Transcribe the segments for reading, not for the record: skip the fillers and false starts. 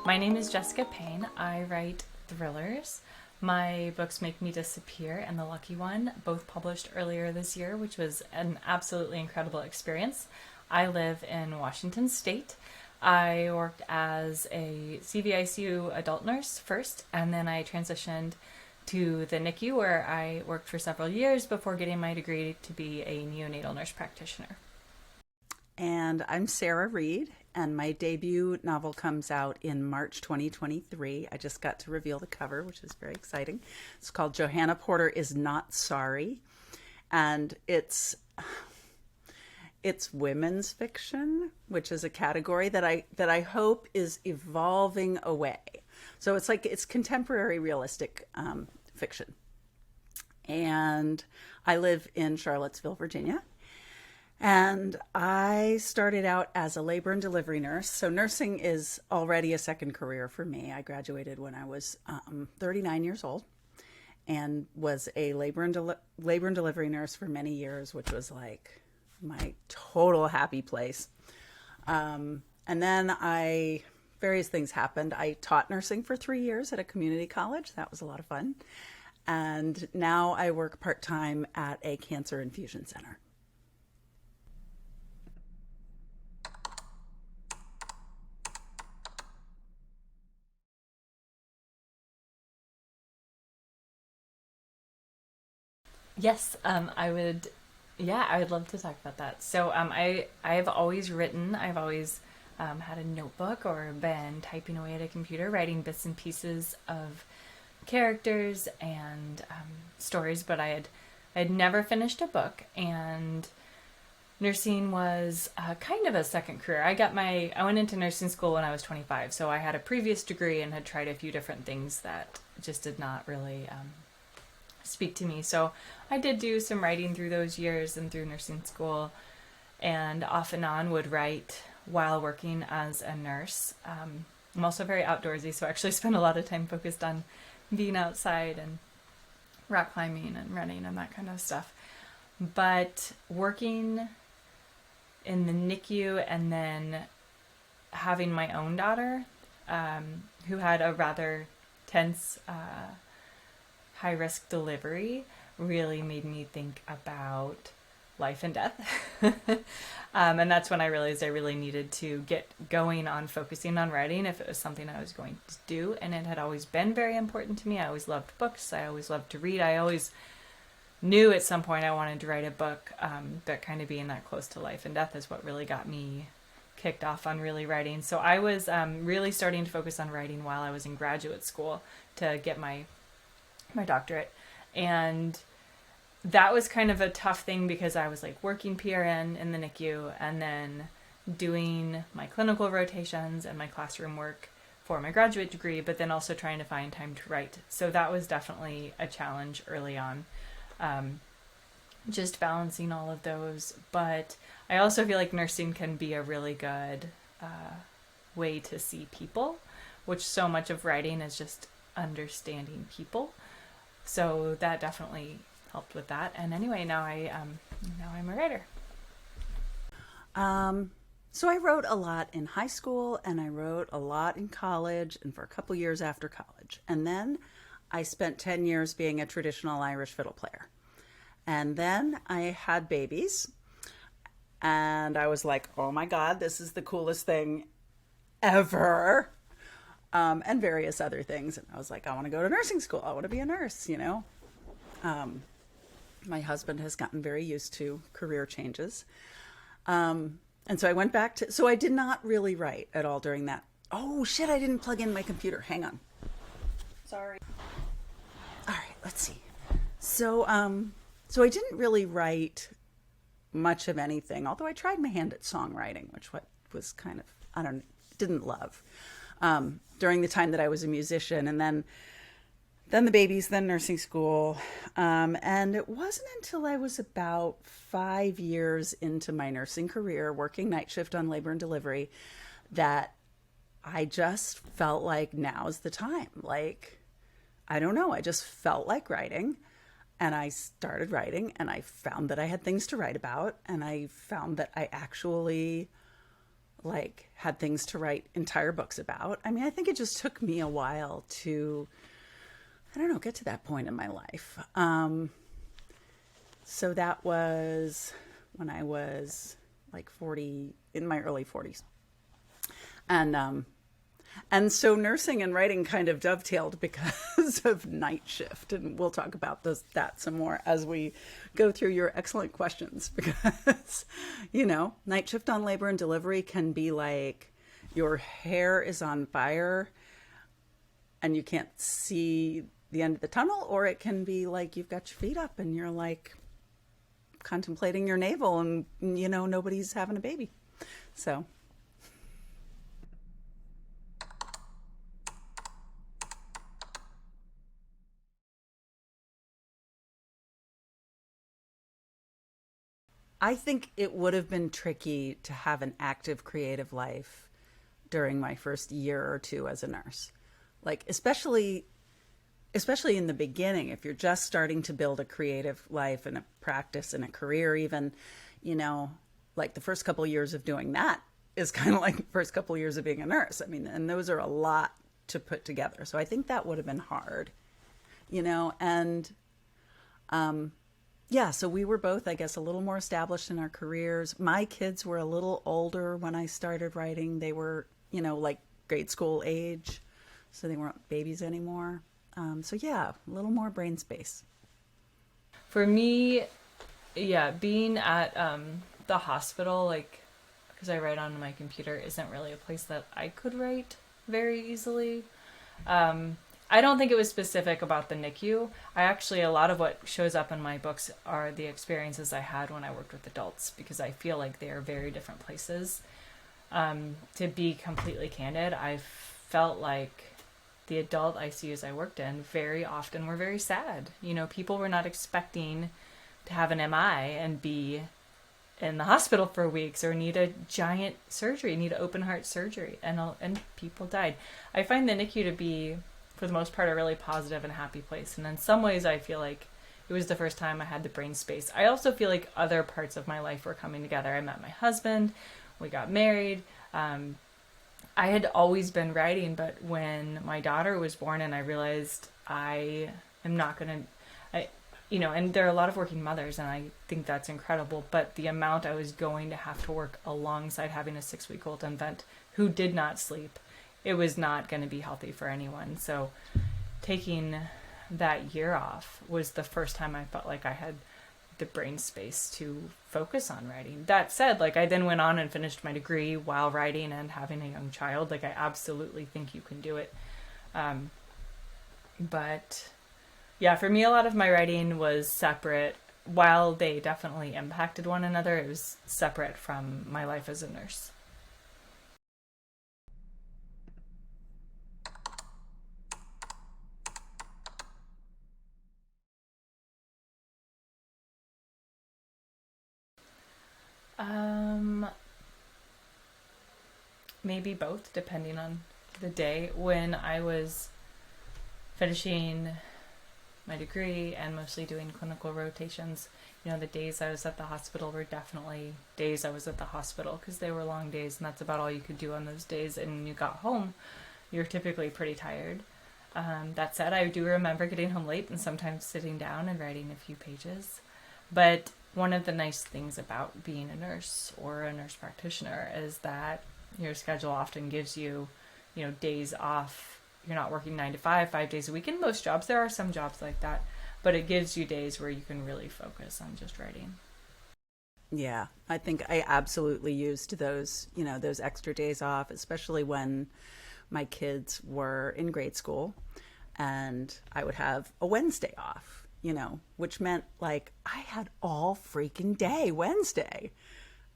My name is Jessica Payne. I write thrillers. My books Make Me Disappear and The Lucky One, both published earlier this year, which was an absolutely incredible experience. I live in Washington State. I worked as a CVICU adult nurse first, and then I transitioned to the NICU where I worked for several years before getting my degree to be a neonatal nurse practitioner. And I'm Sarah Reed, and my debut novel comes out in March 2023. I just got to reveal the cover, which is very exciting. It's called Johanna Porter is Not Sorry, and it's women's fiction, which is a category that I hope is evolving away. So it's contemporary realistic fiction. And I live in Charlottesville, Virginia. And I started out as a labor and delivery nurse. So nursing is already a second career for me. I graduated when I was 39 years old and was a labor and delivery nurse for many years, which was like my total happy place. And then various things happened. I taught nursing for 3 years at a community college. That was a lot of fun. And now I work part-time at a cancer infusion center. Yes, I would. Yeah, I would love to talk about that. So, I've always written. I've always had a notebook or been typing away at a computer, writing bits and pieces of characters and stories. But I had never finished a book, and nursing was kind of a second career. I went into nursing school when I was 25, so I had a previous degree and had tried a few different things that just did not really speak to me. So I did do some writing through those years and through nursing school, and off and on would write while working as a nurse. I'm also very outdoorsy, so I actually spend a lot of time focused on being outside and rock climbing and running and that kind of stuff. But working in the NICU and then having my own daughter, who had a rather tense high-risk delivery, really made me think about life and death. And that's when I realized I really needed to get going on focusing on writing if it was something I was going to do. And it had always been very important to me. I always loved books. I always loved to read. I always knew at some point I wanted to write a book, but kind of being that close to life and death is what really got me kicked off on really writing. So I was really starting to focus on writing while I was in graduate school to get my doctorate. And that was kind of a tough thing because I was like working PRN in the NICU and then doing my clinical rotations and my classroom work for my graduate degree, but then also trying to find time to write. So that was definitely a challenge early on, just balancing all of those. But I also feel like nursing can be a really good way to see people, which so much of writing is just understanding people. So that definitely helped with that. And anyway, now I'm a writer. So I wrote a lot in high school and I wrote a lot in college and for a couple years after college. And then I spent 10 years being a traditional Irish fiddle player. And then I had babies and I was like, oh my God, this is the coolest thing ever. And various other things. And I was like, I want to go to nursing school. I want to be a nurse, you know. My husband has gotten very used to career changes. And so I went back so I did not really write at all during that. Oh, shit, I didn't plug in my computer. Hang on. Sorry. All right, let's see. So I didn't really write much of anything, although I tried my hand at songwriting, which was kind of, didn't love. During the time that I was a musician, and then the babies, then nursing school. And it wasn't until I was about 5 years into my nursing career, working night shift on labor and delivery, that I just felt like now's the time. Like, I don't know, I just felt like writing. And I started writing, and I found that I had things to write about, and I found that I actually like had things to write entire books about. I mean, I think it just took me a while to, I don't know, get to that point in my life. So that was when I was like 40, in my early 40s. And so nursing and writing kind of dovetailed because of night shift. And we'll talk about that some more as we go through your excellent questions. Because, night shift on labor and delivery can be like your hair is on fire and you can't see the end of the tunnel, or it can be like you've got your feet up and you're like contemplating your navel and, nobody's having a baby. So I think it would have been tricky to have an active creative life during my first year or two as a nurse. Like especially in the beginning, if you're just starting to build a creative life and a practice and a career even, like the first couple of years of doing that is kind of like the first couple of years of being a nurse. I mean, and those are a lot to put together. So I think that would have been hard, and yeah, so we were both, I guess, a little more established in our careers. My kids were a little older when I started writing. They were, like grade school age, so they weren't babies anymore. So yeah, a little more brain space. For me, yeah, being at the hospital, like, because I write on my computer, isn't really a place that I could write very easily. I don't think it was specific about the NICU. A lot of what shows up in my books are the experiences I had when I worked with adults, because I feel like they are very different places. To be completely candid, I felt like the adult ICUs I worked in very often were very sad. People were not expecting to have an MI and be in the hospital for weeks or need a giant surgery, need open heart surgery, and people died. I find the NICU to be, for the most part, a really positive and happy place. And in some ways, I feel like it was the first time I had the brain space. I also feel like other parts of my life were coming together. I met my husband, we got married. I had always been writing, but when my daughter was born and I realized I am not going to, and there are a lot of working mothers and I think that's incredible, but the amount I was going to have to work alongside having a 6-week-old infant who did not sleep, it was not going to be healthy for anyone. So taking that year off was the first time I felt like I had the brain space to focus on writing. That said, like, I then went on and finished my degree while writing and having a young child. Like, I absolutely think you can do it. But yeah, for me, a lot of my writing was separate. While they definitely impacted one another, it was separate from my life as a nurse. Um, Maybe both, depending on the day. When I was finishing my degree and mostly doing clinical rotations, the days I was at the hospital were definitely days I was at the hospital because they were long days and that's about all you could do on those days. And when you got home, you're typically pretty tired. That said, I do remember getting home late and sometimes sitting down and writing a few pages. But one of the nice things about being a nurse or a nurse practitioner is that your schedule often gives you, days off. You're not working 9 to 5, 5 days a week. In most jobs, there are some jobs like that, but it gives you days where you can really focus on just writing. Yeah, I think I absolutely used those extra days off, especially when my kids were in grade school and I would have a Wednesday off, which meant like I had all freaking day Wednesday.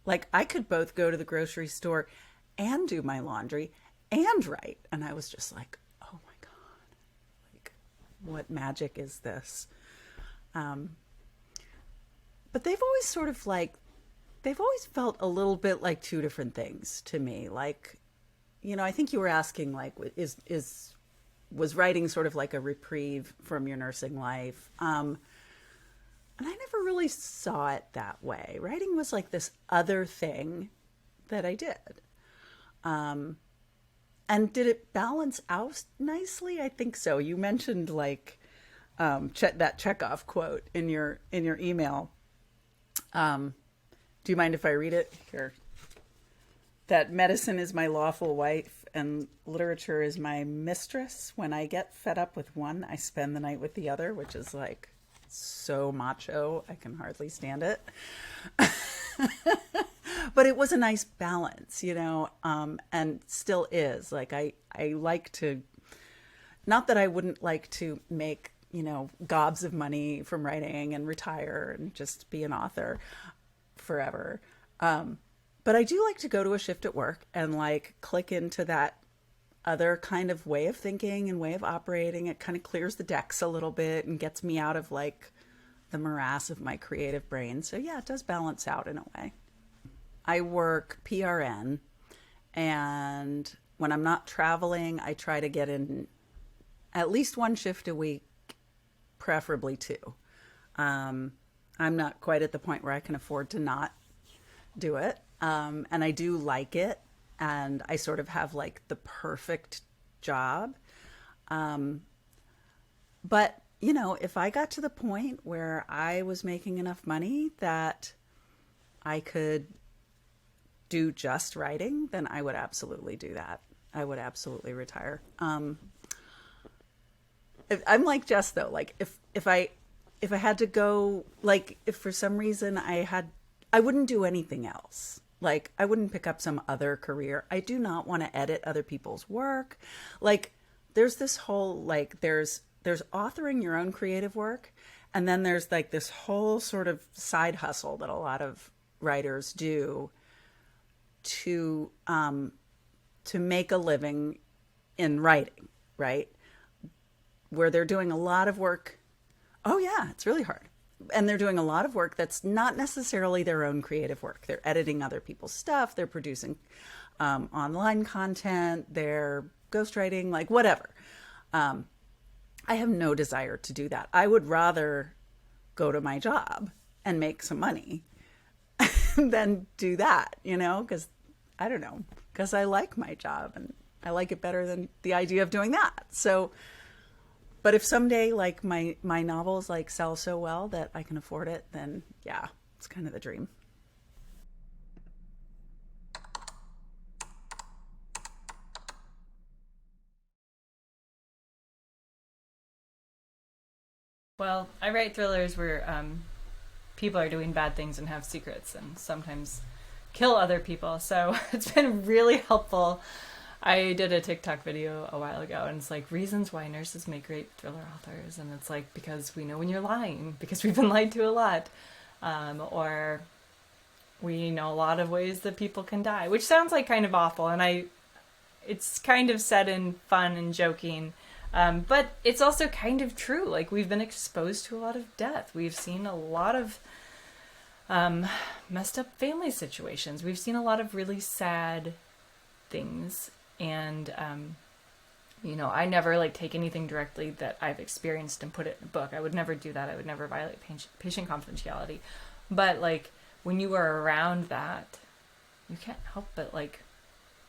Like I could both go to the grocery store and do my laundry and write. And I was just like, oh my God, like what magic is this? But they've always felt a little bit like two different things to me. Like, I think you were asking like, was writing sort of like a reprieve from your nursing life? And I never really saw it that way. Writing was like this other thing that I did. And did it balance out nicely? I think so. You mentioned like that Chekhov quote in your email. Do you mind if I read it here? That medicine is my lawful wife and literature is my mistress. When I get fed up with one, I spend the night with the other, which is like so macho. I can hardly stand it. But it was a nice balance, and still is. Like I like to, not that I wouldn't like to make, gobs of money from writing and retire and just be an author forever. But I do like to go to a shift at work and like click into that other kind of way of thinking and way of operating. It kind of clears the decks a little bit and gets me out of like the morass of my creative brain. So yeah, it does balance out in a way. I work PRN, and when I'm not traveling, I try to get in at least one shift a week, preferably two. I'm not quite at the point where I can afford to not do it. And I do like it, and I sort of have like the perfect job. But, if I got to the point where I was making enough money that I could do just writing, then I would absolutely do that. I would absolutely retire. I'm like Jess though, like if I had to go, like if for some reason I wouldn't do anything else. Like I wouldn't pick up some other career. I do not want to edit other people's work. Like there's this whole, like there's authoring your own creative work. And then there's like this whole sort of side hustle that a lot of writers do to make a living in writing, right? Where they're doing a lot of work. Oh yeah, it's really hard. And they're doing a lot of work that's not necessarily their own creative work. They're editing other people's stuff. They're producing online content. They're ghostwriting, like whatever. I have no desire to do that. I would rather go to my job and make some money than do that, because I don't know, because I like my job and I like it better than the idea of doing that. So, but if someday like my novels like sell so well that I can afford it, then yeah, it's kind of the dream. Well, I write thrillers where people are doing bad things and have secrets and sometimes kill other people. So it's been really helpful. I did a TikTok video a while ago, and it's like reasons why nurses make great thriller authors. And it's like, because we know when you're lying, because we've been lied to a lot. Or we know a lot of ways that people can die, which sounds like kind of awful. And it's kind of said in fun and joking. But it's also kind of true. Like we've been exposed to a lot of death. We've seen a lot of messed up family situations. We've seen a lot of really sad things. And, I never like take anything directly that I've experienced and put it in a book. I would never do that. I would never violate patient confidentiality. But like when you are around that, you can't help but like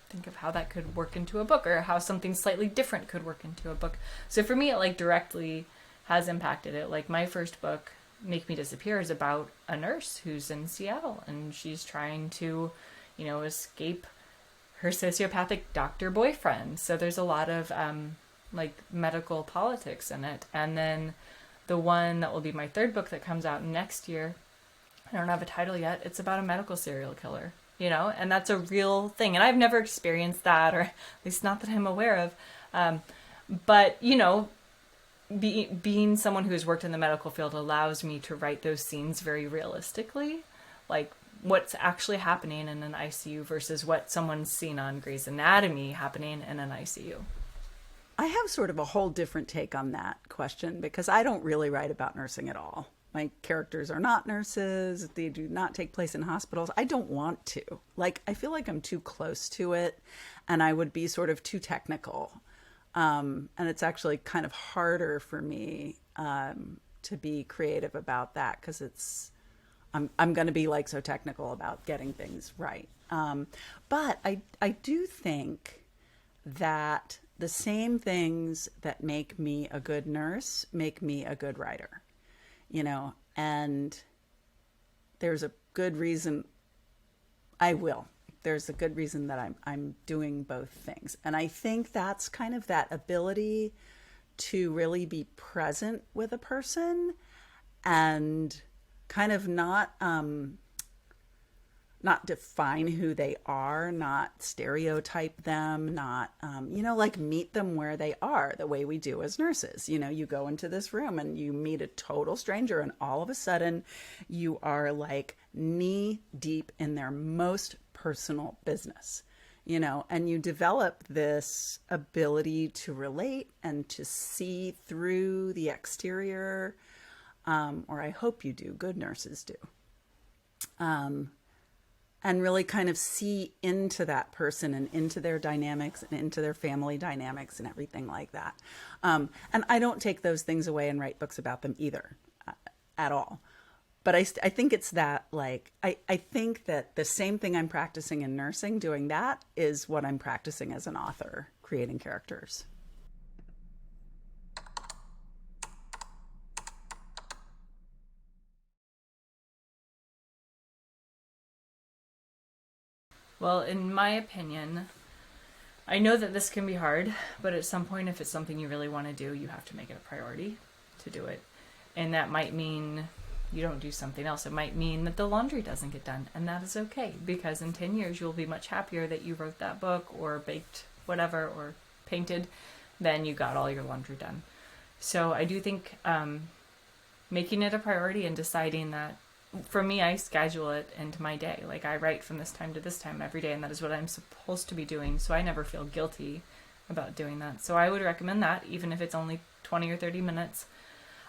think of how that could work into a book, or how something slightly different could work into a book. So for me, it like directly has impacted it. Like my first book, Make Me Disappear, is about a nurse who's in Seattle and she's trying to, escape her sociopathic doctor boyfriend. So there's a lot of like medical politics in it. And then the one that will be my third book that comes out next year, I don't have a title yet. It's about a medical serial killer, and that's a real thing. And I've never experienced that, or at least not that I'm aware of. But, being someone who has worked in the medical field allows me to write those scenes very realistically, like what's actually happening in an ICU versus what someone's seen on Grey's Anatomy happening in an ICU. I have sort of a whole different take on that question because I don't really write about nursing at all. My characters are not nurses. They do not take place in hospitals. I don't want to. Like, I feel like I'm too close to it and I would be sort of too technical. And it's actually kind of harder for me to be creative about that because I'm going to be like so technical about getting things right. But I do think that the same things that make me a good nurse make me a good writer, and there's a good reason I will. There's a good reason that I'm doing both things. And I think that's kind of that ability to really be present with a person and kind of not define who they are, not stereotype them, not, like meet them where they are, the way we do as nurses. You go into this room and you meet a total stranger, and all of a sudden you are like knee deep in their most personal business, and you develop this ability to relate and to see through the exterior, or I hope you do, good nurses do. And really kind of see into that person and into their dynamics and into their family dynamics and everything like that. And I don't take those things away and write books about them either, at all. But I think it's that, like, I think that the same thing I'm practicing in nursing, doing that, is what I'm practicing as an author, creating characters. Well, in my opinion, I know that this can be hard, but at some point, if it's something you really want to do, you have to make it a priority to do it. And that might mean you don't do something else. It might mean that the laundry doesn't get done, and that is okay, because in 10 years, you'll be much happier that you wrote that book or baked whatever or painted than you got all your laundry done. So I do think making it a priority and deciding that, for me, I schedule it into my day. Like, I write from this time to this time every day, and that is what I'm supposed to be doing. So I never feel guilty about doing that. So I would recommend that, even if it's only 20 or 30 minutes.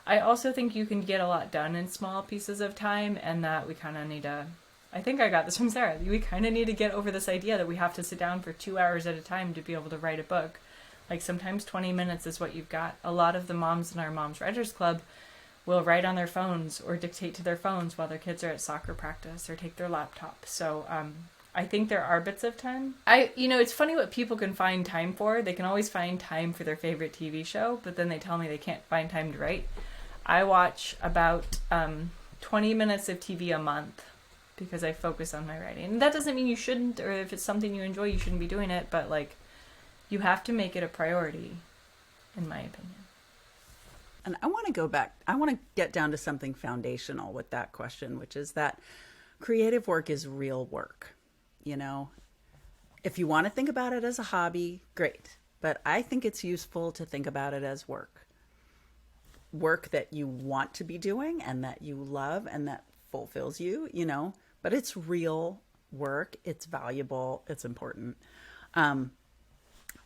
I also think you can get a lot done in small pieces of time, and that we kind of need to, I think I got this from Sarah, we kind of need to get over this idea that we have to sit down for 2 hours at a time to be able to write a book. Like, sometimes 20 minutes is what you've got. A lot of the moms in our Moms Writers Club will write on their phones or dictate to their phones while their kids are at soccer practice or take their laptop. So I think there are bits of time. It's funny what people can find time for. They can always find time for their favorite TV show, but then they tell me they can't find time to write. I watch about 20 minutes of TV a month because I focus on my writing. And that doesn't mean you shouldn't, or if it's something you enjoy, you shouldn't be doing it, but like, you have to make it a priority, in my opinion. And I want to go back. I want to get down to something foundational with that question, which is that creative work is real work. If you want to think about it as a hobby, great. But I think it's useful to think about it as work. Work that you want to be doing and that you love and that fulfills you, but it's real work. It's valuable. It's important.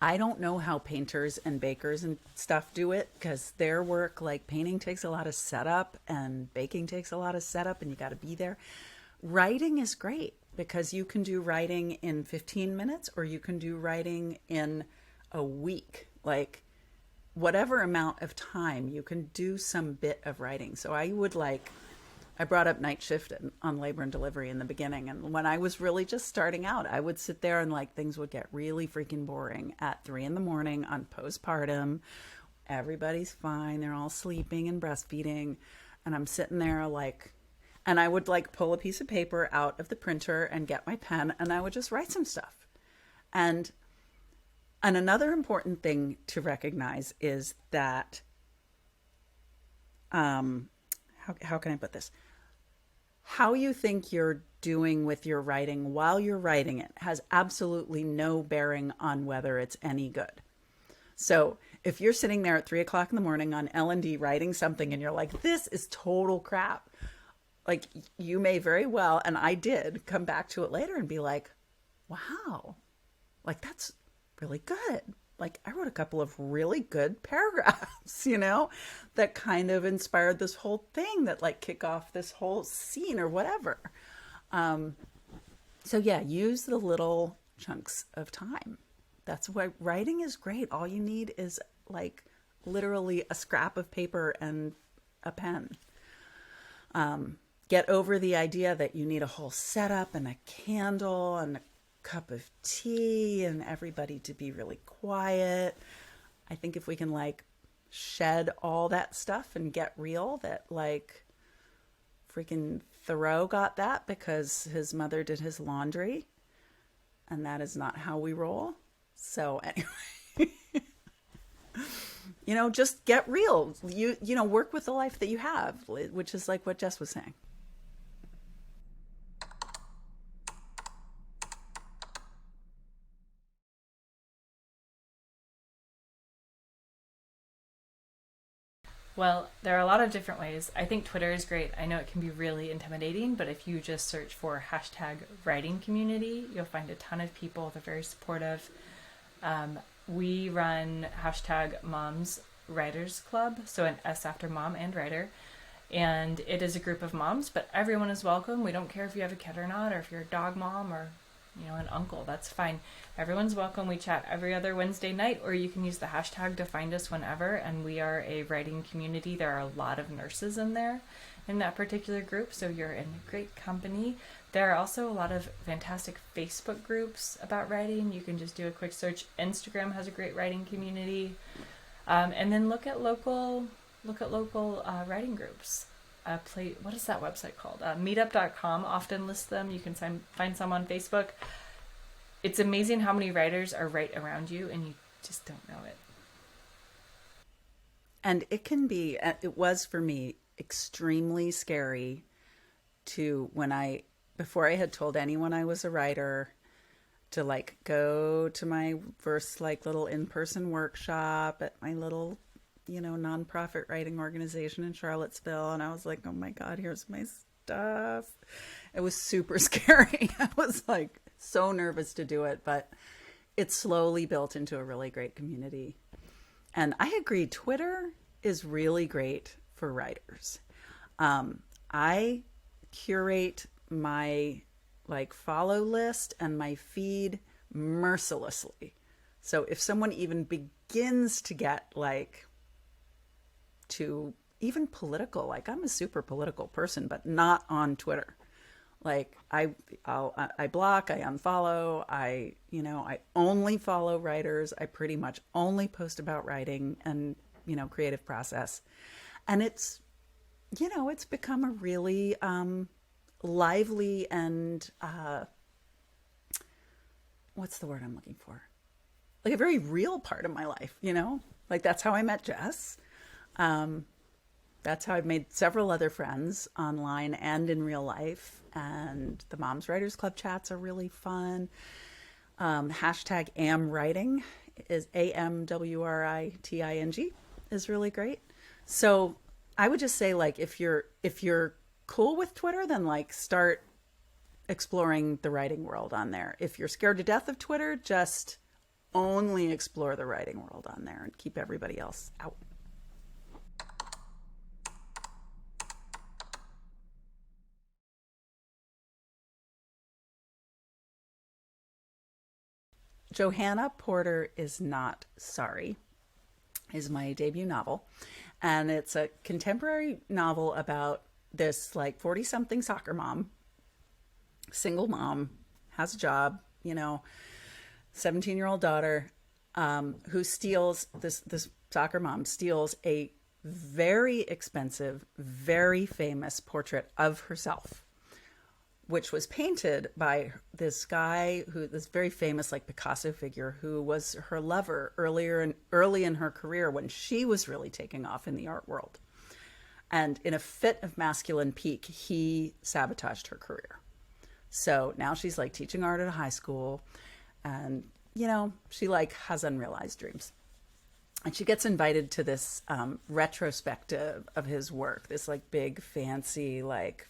I don't know how painters and bakers and stuff do it, because their work, like painting, takes a lot of setup and baking takes a lot of setup, and you got to be there. Writing is great because you can do writing in 15 minutes or you can do writing in a week. Like, whatever amount of time, you can do some bit of writing. So I brought up night shift on labor and delivery in the beginning. And when I was really just starting out, I would sit there and things would get really freaking boring at 3 a.m. on postpartum. Everybody's fine. They're all sleeping and breastfeeding. And I'm sitting there and I would pull a piece of paper out of the printer and get my pen, and I would just write some stuff. And another important thing to recognize is that, how can I put this? How you think you're doing with your writing while you're writing it has absolutely no bearing on whether it's any good. So if you're sitting there at 3:00 on L&D writing something and you're like, this is total crap, you may very well, and I did, come back to it later and be like, wow, that's really good. I wrote a couple of really good paragraphs, that kind of inspired this whole thing that kick off this whole scene or whatever. So yeah, use the little chunks of time. That's why writing is great. All you need is literally a scrap of paper and a pen. get over the idea that you need a whole setup and a candle and a cup of tea and everybody to be really quiet. I think if we can like shed all that stuff and get real, that like freaking Thoreau got that because his mother did his laundry, and that is not how we roll. So anyway, just get real. Work with the life that you have, which is like what Jess was saying. Well, there are a lot of different ways. I think Twitter is great. I know it can be really intimidating, but if you just search for hashtag writing community, you'll find a ton of people. They're very supportive. We run hashtag Moms Writers Club, so an S after mom and writer. And it is a group of moms, but everyone is welcome. We don't care if you have a kid or not, or if you're a dog mom or an uncle. That's fine. Everyone's welcome. We chat every other Wednesday night, or you can use the hashtag to find us whenever. And we are a writing community. There are a lot of nurses in there in that particular group, so you're in great company. There are also a lot of fantastic Facebook groups about writing. You can just do a quick search. Instagram has a great writing community, and then look at local writing groups. What is that website called? Meetup.com often lists them. You can find some on Facebook. It's amazing how many writers are right around you and you just don't know it. And it was for me extremely scary before I had told anyone I was a writer, to like go to my first like little in-person workshop at my little nonprofit writing organization in Charlottesville. And I was like, oh my God, here's my stuff. It was super scary. I was like so nervous to do it, but it slowly built into a really great community. And I agree, Twitter is really great for writers. I curate my like follow list and my feed mercilessly. So if someone even begins to get like to even political, like I'm a super political person, but not on Twitter. Like I block, I unfollow, I only follow writers. I pretty much only post about writing and, creative process. And it's become a really lively and what's the word I'm looking for? Like a very real part of my life, like that's how I met Jess. That's how I've made several other friends online and in real life. And the Moms Writers Club chats are really fun. Hashtag amwriting is AMWRITING is really great. So I would just say, like, if you're cool with Twitter, then like start exploring the writing world on there. If you're scared to death of Twitter, just only explore the writing world on there and keep everybody else out. Johanna Porter is Not Sorry is my debut novel. And it's a contemporary novel about this like 40-something soccer mom, single mom, has a job, 17-year-old daughter, who steals, this soccer mom steals a very expensive, very famous portrait of herself, which was painted by this guy this very famous like Picasso figure who was her lover early in her career when she was really taking off in the art world. And in a fit of masculine pique, he sabotaged her career. So now she's like teaching art at a high school and, she like has unrealized dreams. And she gets invited to this retrospective of his work, this like big fancy, like,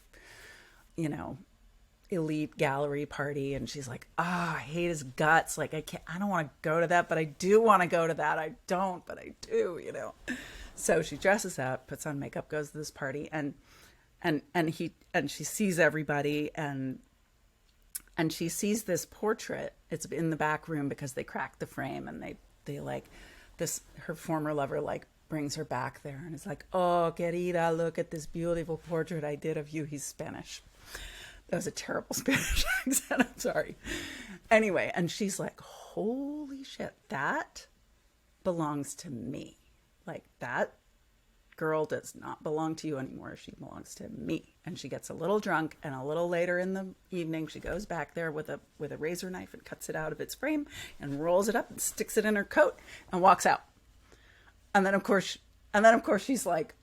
elite gallery party. And she's like, I hate his guts. Like, I don't want to go to that, but I do want to go to that. I don't, but I do, So she dresses up, puts on makeup, goes to this party, and she sees everybody and she sees this portrait. It's in the back room because they cracked the frame and they like this, her former lover like brings her back there and is like, oh, querida, look at this beautiful portrait I did of you. He's Spanish. That was a terrible Spanish accent. I'm sorry. Anyway, and she's like, holy shit, that belongs to me. Like, that girl does not belong to you anymore. She belongs to me. And she gets a little drunk, and a little later in the evening, she goes back there with a razor knife and cuts it out of its frame and rolls it up and sticks it in her coat and walks out. And then of course she's like,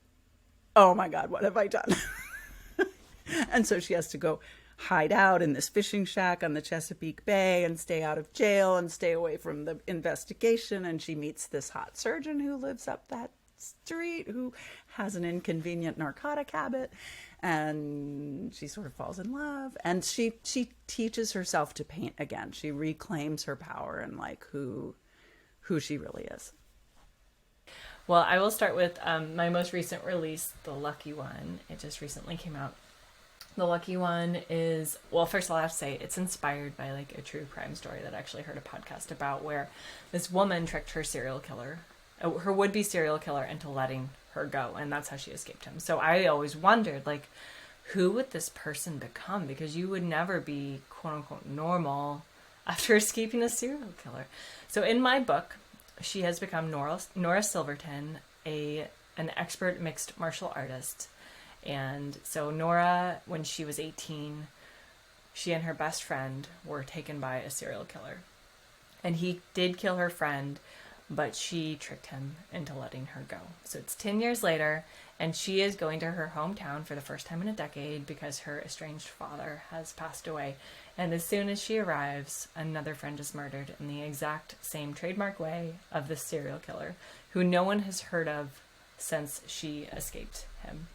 oh my God, what have I done? And so she has to go hide out in this fishing shack on the Chesapeake Bay and stay out of jail and stay away from the investigation. And she meets this hot surgeon who lives up that street who has an inconvenient narcotic habit, and she sort of falls in love, and she teaches herself to paint again. She reclaims her power and like who she really is. Well, I will start with my most recent release, The Lucky One. It just recently came out. The Lucky One is, well, first of all, I have to say it's inspired by like a true crime story that I actually heard a podcast about, where this woman tricked her would-be serial killer into letting her go, and that's how she escaped him. So I always wondered, like, who would this person become? Because you would never be quote-unquote normal after escaping a serial killer. So in my book, she has become Nora Silverton, an expert mixed martial artist. And so Nora, when she was 18, she and her best friend were taken by a serial killer. And he did kill her friend, but she tricked him into letting her go. So it's 10 years later, and she is going to her hometown for the first time in a decade because her estranged father has passed away. And as soon as she arrives, another friend is murdered in the exact same trademark way of this serial killer, who no one has heard of since she escaped him.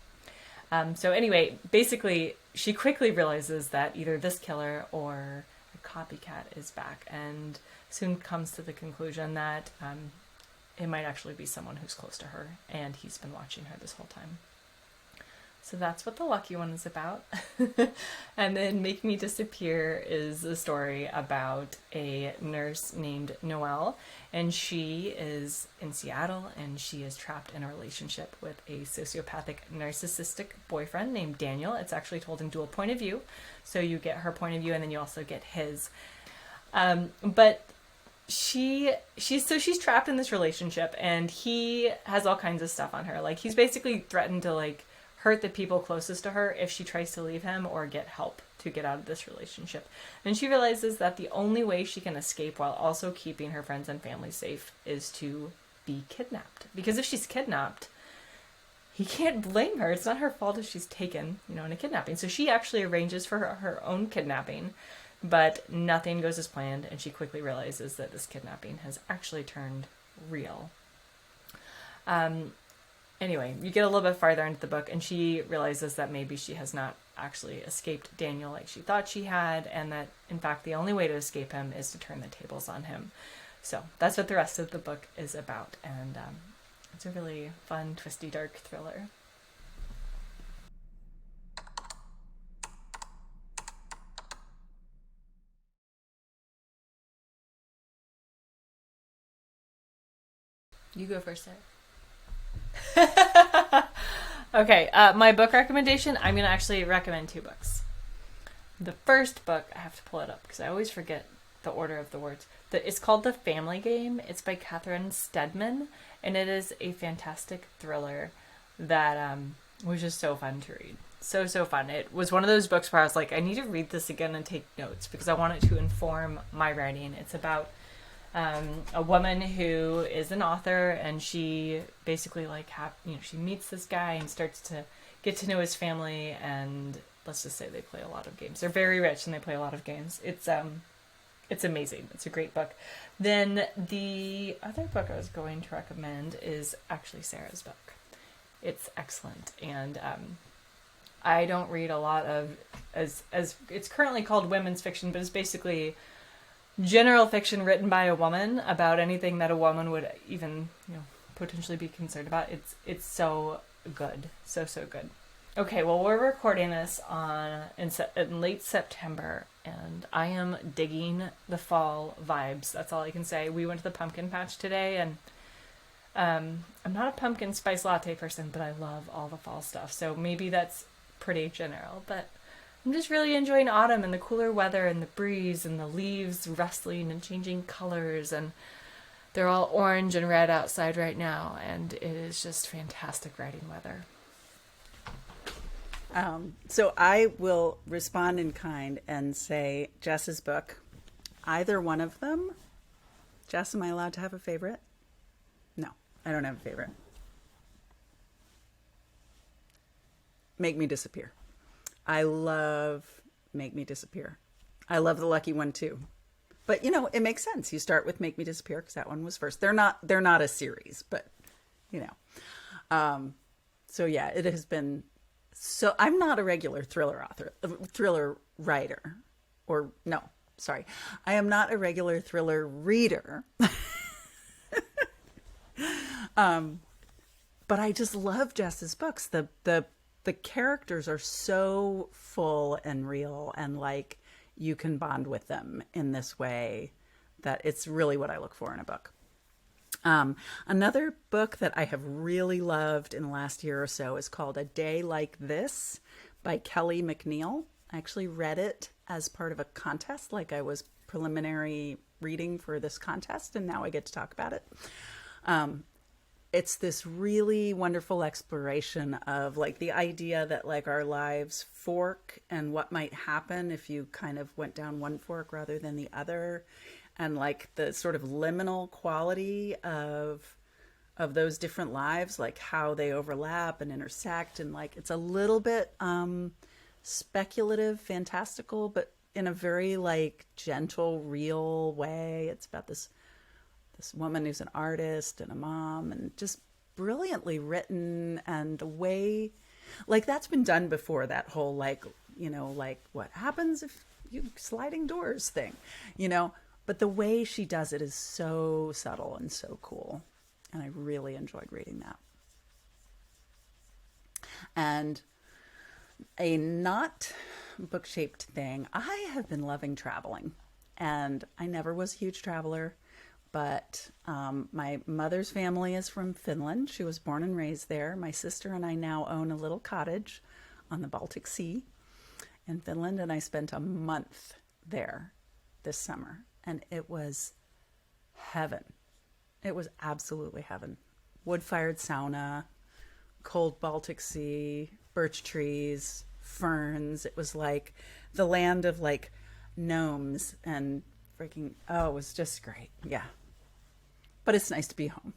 So anyway, basically, she quickly realizes that either this killer or a copycat is back, and soon comes to the conclusion that it might actually be someone who's close to her, and he's been watching her this whole time. So that's what The Lucky One is about. And then Make Me Disappear is a story about a nurse named Noelle, and she is in Seattle, and she is trapped in a relationship with a sociopathic, narcissistic boyfriend named Daniel. It's actually told in dual point of view, so you get her point of view, and then you also get his. But she's trapped in this relationship, and he has all kinds of stuff on her. Like, he's basically threatened to like hurt the people closest to her if she tries to leave him or get help to get out of this relationship. And she realizes that the only way she can escape while also keeping her friends and family safe is to be kidnapped. Because if she's kidnapped, he can't blame her. It's not her fault if she's taken, in a kidnapping. So she actually arranges for her own kidnapping, but nothing goes as planned, and she quickly realizes that this kidnapping has actually turned real. Anyway, you get a little bit farther into the book, and she realizes that maybe she has not actually escaped Daniel like she thought she had, and that, in fact, the only way to escape him is to turn the tables on him. So that's what the rest of the book is about, and it's a really fun, twisty, dark thriller. You go first, Sarah. Okay, my book recommendation, I'm going to actually recommend 2 books. The first book, I have to pull it up because I always forget the order of the words. It's called The Family Game. It's by Catherine Steadman, and it is a fantastic thriller that was just so fun to read. So fun. It was one of those books where I was like, I need to read this again and take notes because I want it to inform my writing. It's about a woman who is an author, and she basically she meets this guy and starts to get to know his family, and let's just say they play a lot of games. They're very rich and they play a lot of games. It's amazing. It's a great book. Then the other book I was going to recommend is actually Sarah's book. It's excellent, and I don't read a lot of as it's currently called women's fiction, but it's basically general fiction written by a woman about anything that a woman would even, potentially be concerned about. It's so good. So good. Okay, well, we're recording this in late September, and I am digging the fall vibes. That's all I can say. We went to the pumpkin patch today, and I'm not a pumpkin spice latte person, but I love all the fall stuff. So maybe that's pretty general, but I'm just really enjoying autumn and the cooler weather and the breeze and the leaves rustling and changing colors, and they're all orange and red outside right now, and it is just fantastic writing weather. So I will respond in kind and say Jess's book, either one of them. Jess, am I allowed to have a favorite? No, I don't have a favorite. Make Me Disappear. I love Make Me Disappear. I love The Lucky One too. But you know, it makes sense. You start with Make Me Disappear because that one was first. They're not a series, but you know. So yeah, it has been. So I'm not a regular thriller writer, or no, sorry, I am not a regular thriller reader. But I just love Jess's books. The characters are so full and real, and like you can bond with them in this way that it's really what I look for in a book. Another book that I have really loved in the last year or so is called A Day Like This by Kelly McNeil. I actually read it as part of a contest, like I was preliminary reading for this contest, and now I get to talk about it. It's this really wonderful exploration of like the idea that like our lives fork and what might happen if you kind of went down one fork rather than the other, and like the sort of liminal quality of those different lives, like how they overlap and intersect, and like it's a little bit speculative, fantastical, but in a very like gentle, real way. It's about this woman who's an artist and a mom, and just brilliantly written, and a way like that's been done before, that whole like, you know, like what happens if you sliding doors thing, you know, but the way she does it is so subtle and so cool, and I really enjoyed reading that. And a not book-shaped thing, I have been loving traveling, and I never was a huge traveler. But my mother's family is from Finland. She was born and raised there. My sister and I now own a little cottage on the Baltic Sea in Finland, and I spent a month there this summer, and it was heaven. It was absolutely heaven. Wood-fired sauna, cold Baltic Sea, birch trees, ferns. It was like the land of like gnomes and freaking, oh, it was just great. Yeah. But it's nice to be home.